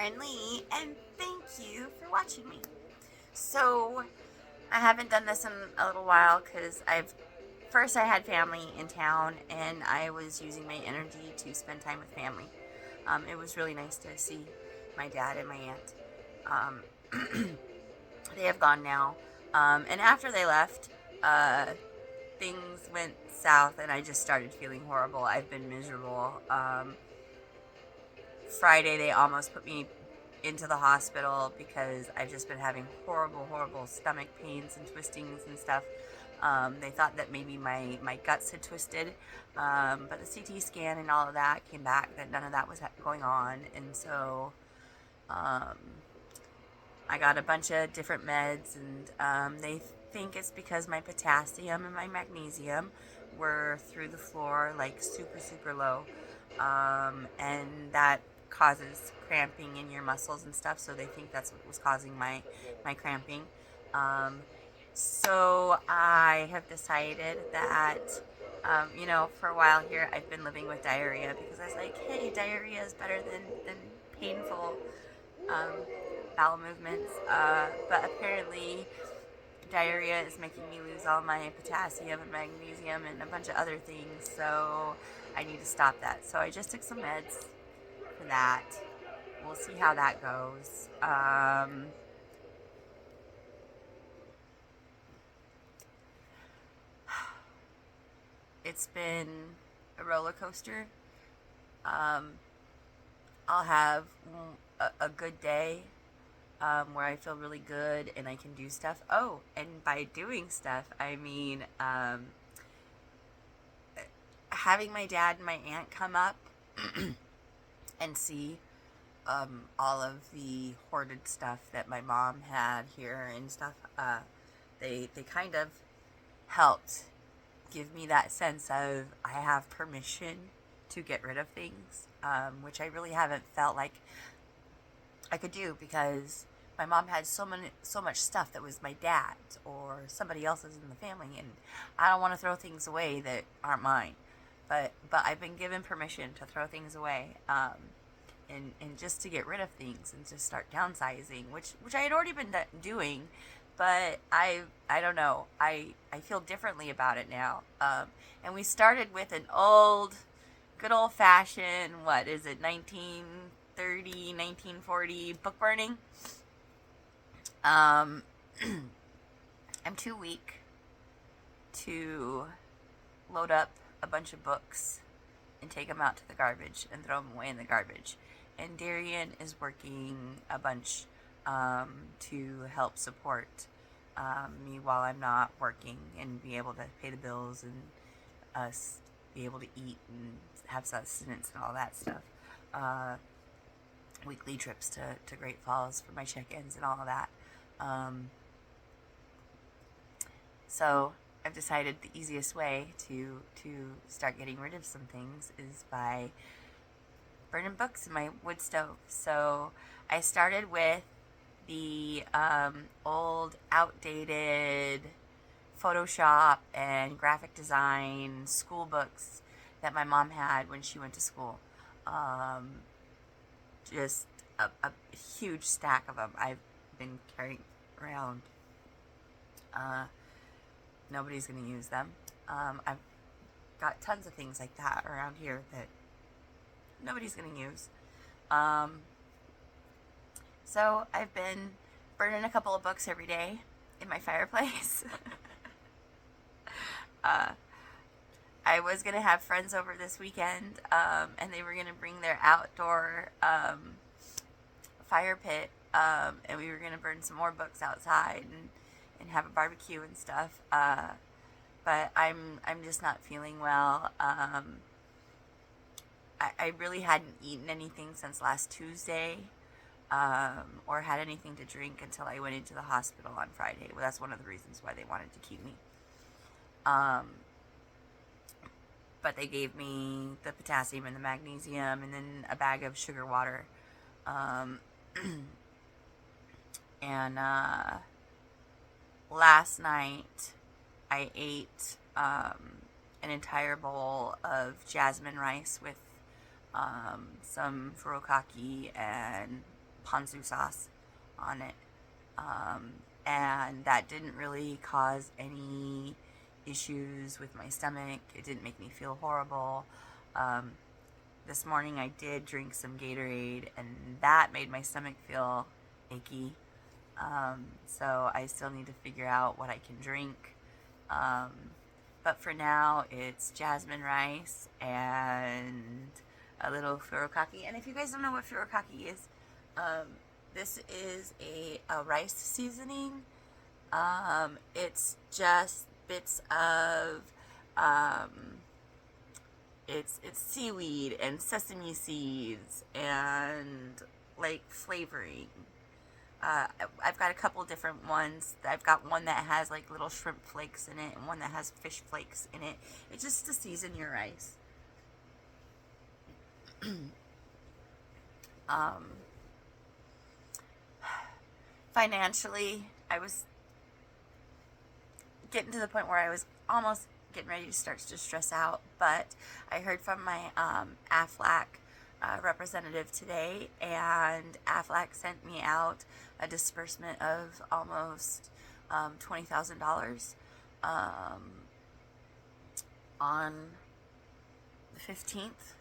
friendly, and thank you for watching me. So, I haven't done this in a little while because I had family in town and I was using my energy to spend time with family. It was really nice to see my dad and my aunt. They have gone now. And after they left, uh, things went south and I just started feeling horrible. I've been miserable. Friday, they almost put me into the hospital because I've just been having horrible stomach pains and twistings and stuff. They thought that maybe my guts had twisted, but the CT scan and all of that came back that none of that was going on. And so um, I got a bunch of different meds, and they think it's because my potassium and my magnesium were through the floor, like super low, and that causes cramping in your muscles and stuff. So they think that's what was causing my cramping. Um, so I have decided that, for a while here, I've been living with diarrhea because I was like, hey, diarrhea is better than painful um, bowel movements. But apparently, diarrhea is making me lose all my potassium and magnesium and a bunch of other things. So I need to stop that. So I just took some meds for that. We'll see how that goes. It's been a roller coaster. Um, I'll have a good day where I feel really good and I can do stuff. Oh, and by doing stuff, I mean having my dad and my aunt come up and see all of the hoarded stuff that my mom had here and stuff. They kind of helped give me that sense of I have permission to get rid of things, which I really haven't felt like I could do because my mom had so much stuff that was my dad's or somebody else's in the family, and I don't want to throw things away that aren't mine. But I've been given permission to throw things away, and just to get rid of things and just start downsizing, which I had already been doing, but I don't know. I feel differently about it now. And we started with an good old fashioned, what is it, 1930, 1940 book burning. Um, I'm too weak to load up a bunch of books and take them out to the garbage and throw them away in the garbage. And Darian is working a bunch to help support me while I'm not working and be able to pay the bills and us be able to eat and have sustenance and all that stuff. Weekly trips to Great Falls for my check-ins and all of that. So I've decided the easiest way to start getting rid of some things is by burning books in my wood stove. So I started with the old, outdated Photoshop and graphic design school books that my mom had when she went to school. Just a huge stack of them I've been carrying around. Nobody's going to use them. I've got tons of things like that around here that nobody's going to use. So I've been burning a couple of books every day in my fireplace. I was going to have friends over this weekend, and they were going to bring their outdoor fire pit, and we were going to burn some more books outside and have a barbecue and stuff. But I'm just not feeling well. I really hadn't eaten anything since last Tuesday, or had anything to drink until I went into the hospital on Friday. Well, that's one of the reasons why they wanted to keep me. But they gave me the potassium and the magnesium and then a bag of sugar water. And last night I ate an entire bowl of jasmine rice with some furikake and ponzu sauce on it. And that didn't really cause any issues with my stomach. It didn't make me feel horrible. This morning I did drink some Gatorade, and that made my stomach feel achy. So I still need to figure out what I can drink. But for now, it's jasmine rice and a little furikake. And if you guys don't know what furikake is, this is a rice seasoning. It's just bits of it's seaweed and sesame seeds and like flavoring. I've got a couple different ones. I've got one that has like little shrimp flakes in it and one that has fish flakes in it. It's just to season your rice. um, Financially, I was getting to the point where I was almost getting ready to start to stress out, but I heard from my Aflac representative today, and Aflac sent me out a disbursement of almost $20,000 on the 15th,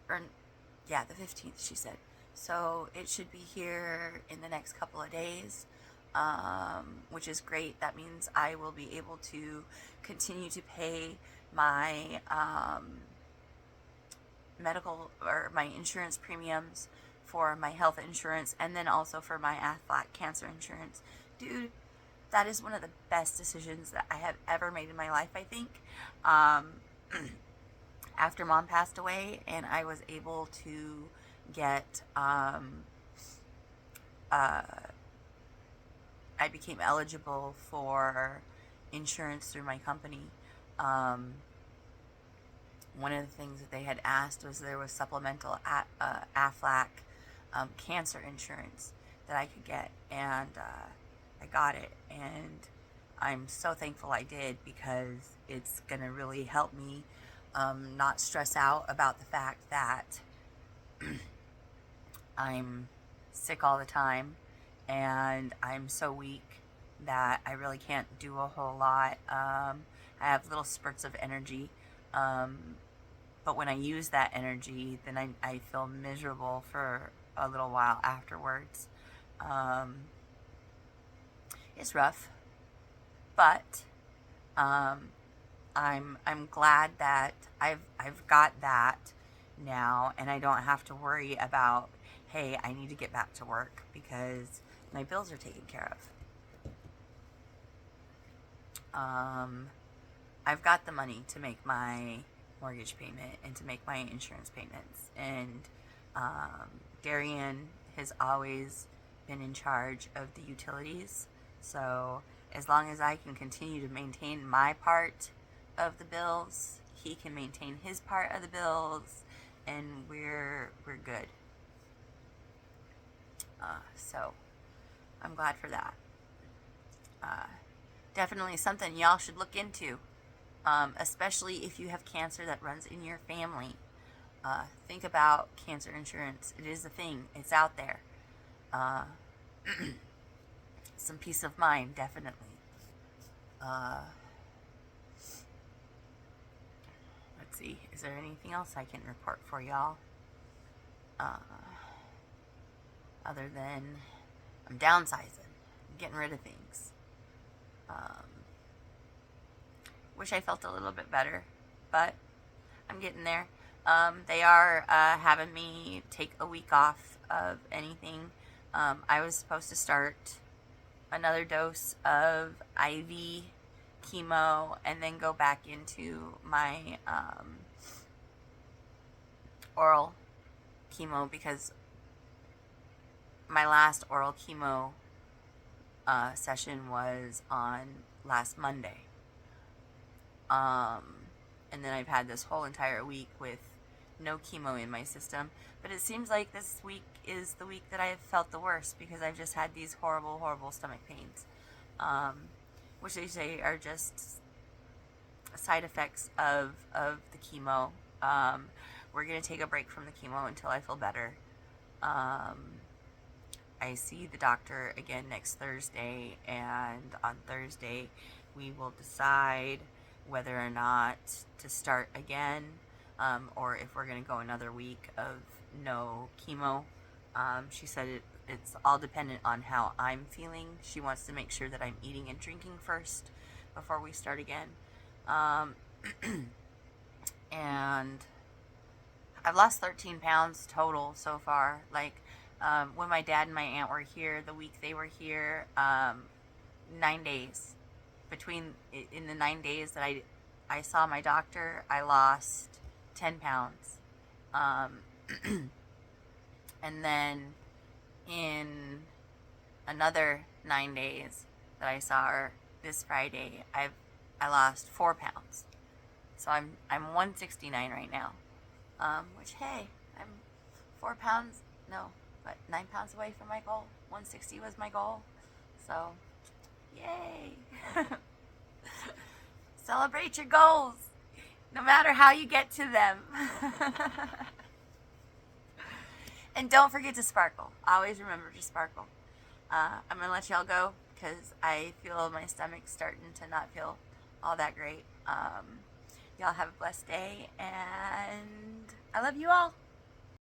or yeah, the 15th, she said. So it should be here in the next couple of days, which is great. That means I will be able to continue to pay my medical or my insurance premiums for my health insurance, and then also for my Aflac cancer insurance. Dude, that is one of the best decisions that I have ever made in my life, I think. After Mom passed away and I was able to get I became eligible for insurance through my company. One of the things that they had asked was there was supplemental Aflac cancer insurance that I could get, and I got it, and I'm so thankful I did, because it's going to really help me not stress out about the fact that I'm sick all the time and I'm so weak that I really can't do a whole lot. I have little spurts of energy, but when I use that energy, then I feel miserable for a little while afterwards. It's rough, but I'm glad that I've got that now, and I don't have to worry about, hey, I need to get back to work, because my bills are taken care of. I've got the money to make my mortgage payment and to make my insurance payments, and Darian has always been in charge of the utilities, so as long as I can continue to maintain my part of the bills, he can maintain his part of the bills, and we're good. So I'm glad for that. Definitely something y'all should look into, especially if you have cancer that runs in your family. Think about cancer insurance. It is a thing. It's out there. Some peace of mind, definitely. Let's see. Is there anything else I can report for y'all? Other than I'm downsizing, getting rid of things. Wish I felt a little bit better, but I'm getting there. They are having me take a week off of anything. I was supposed to start another dose of IV chemo and then go back into my oral chemo, because my last oral chemo session was on last Monday. And then I've had this whole entire week with no chemo in my system. But it seems like this week is the week that I have felt the worst, because I've just had these horrible, horrible stomach pains, which they say are just side effects of the chemo. We're going to take a break from the chemo until I feel better. I see the doctor again next Thursday, and on Thursday we will decide whether or not to start again, or if we're going to go another week of no chemo. She said it's all dependent on how I'm feeling. She wants to make sure that I'm eating and drinking first before we start again. And I've lost 13 pounds total so far. Like, when my dad and my aunt were here, the week they were here, 9 days. In the 9 days that I saw my doctor, I lost 10 pounds. And then in another 9 days that I saw her this Friday, I lost 4 pounds. So I'm 169 right now. Which, hey, I'm 4 pounds, no, but 9 pounds away from my goal. 160 was my goal. So, yay. Celebrate your goals, no matter how you get to them. And don't forget to sparkle. Always remember to sparkle. I'm going to let y'all go because I feel my stomach starting to not feel all that great. Y'all have a blessed day, and I love you all.